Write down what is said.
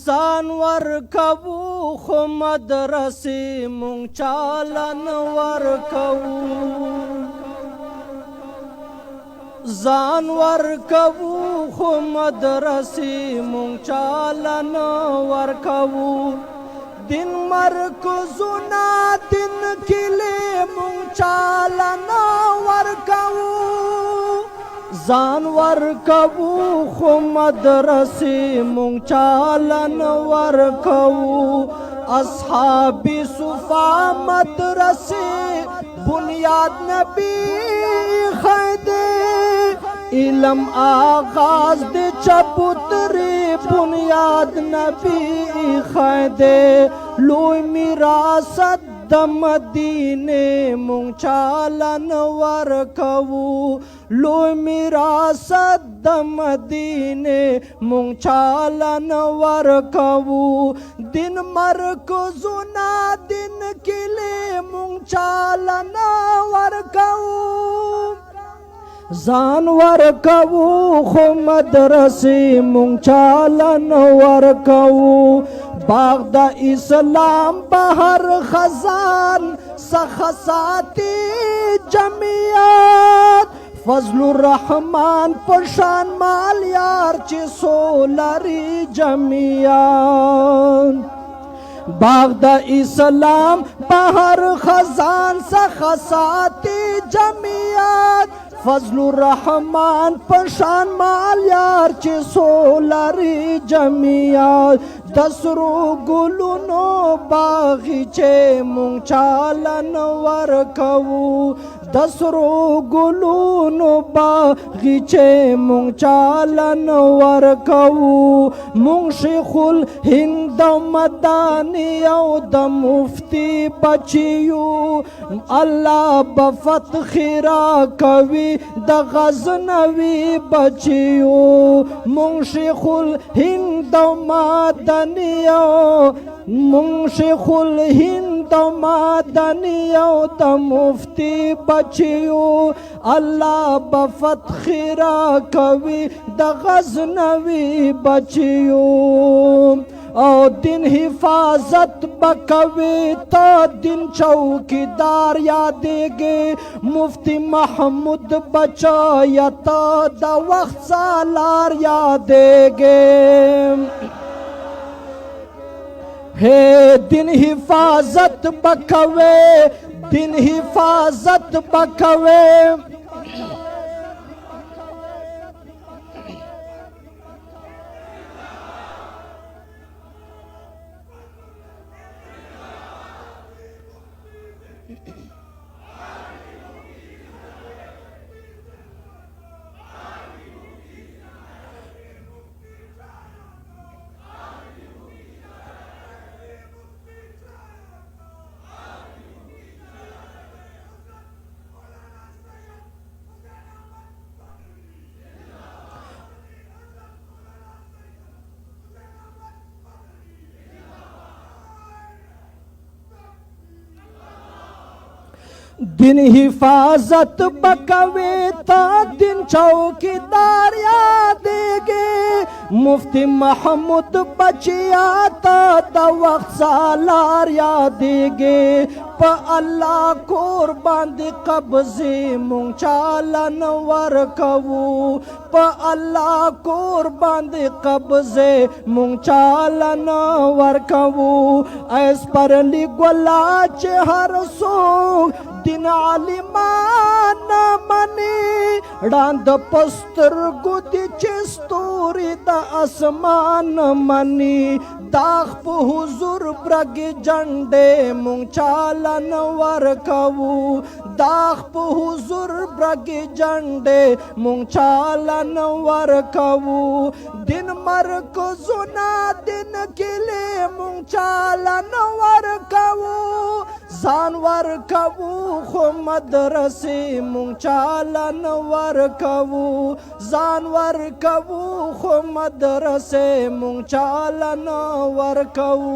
ځان ورکوو خو مدرسې مونږ چاله نه ورکوو ځان ورکوو خو مدرسې مونږ چاله نه ورکوو دین مرکزونه دین کلي مونږ چاله نه ورکوو ځان ورکوو خو مدرسې مونږ چاله نه ورکوو اصحاب صفا مدرسې بنیاد نبی خیدے علم آغاز دے چبوتری بنیاد نبی خیدے لوی میراثت د مدینه مونږ چاله نه ورکوو لوی میراثت د مدینه مونږ چاله نه ورکوو دین مرکزونه دین کلي مونږ چاله نه ورکوو ځان ورکوو خو مدرسې مونږ چاله نه ورکوو باغ د اسلام بهر خزان څخه ساتي جمعیت فضل الرحمن پشان مال یار چې سولري جمعیت باغ د اسلام بهر خزان څخه ساتي جمعیت فضل الرحمن پشان مال یار چې سولري جمعیت د سرو ګلونو باغچې مونږ چاله نه ورکوو د سرو ګلونو باغچې مونږ چاله نه ورکوو مونږ شیخ الهند مدانی او د مفتی بچیو الله به فتح راکوي د غزنوي بچیو مونږ شیخ الهند مدانی مونږ شیخ الهند مدانی او د مفتی بچیو الله به فتح راکوي د غزنوي بچیو او دین حفاظت بکوي تا دین چوکیدار یادېږي مفتی محمود بچایا تا د وخت سالار یادېږي ہے دین حفاظت بکوي دین حفاظت بکوي دین حفاظت بکوي تا دین چوکیدار یادېږي مفتی محمود بچیا تا د وخت سالار یادېږي په الله کور باندې قبضې مونږ چاله نه ورکوو په الله کور باندې قبضې مونږ چاله نه ورکوو ایس پرلی ګلا چې هر څوک دین عالمان منی ړاند پسترګو دي چې ستوري د اسمان منی داغ په حضور برګې جنډې مونږ چاله نه ورکوو داغ په حضور برګې جنډې مونږ چاله نه ورکوو دین مرکزونه دین کلي مونږ چاله نه ورکوو ځان ورکوو خو مدرسې مونږ چاله نه ورکوو ځان ورکوو خو مدرسې مونږ چاله نه ورکوو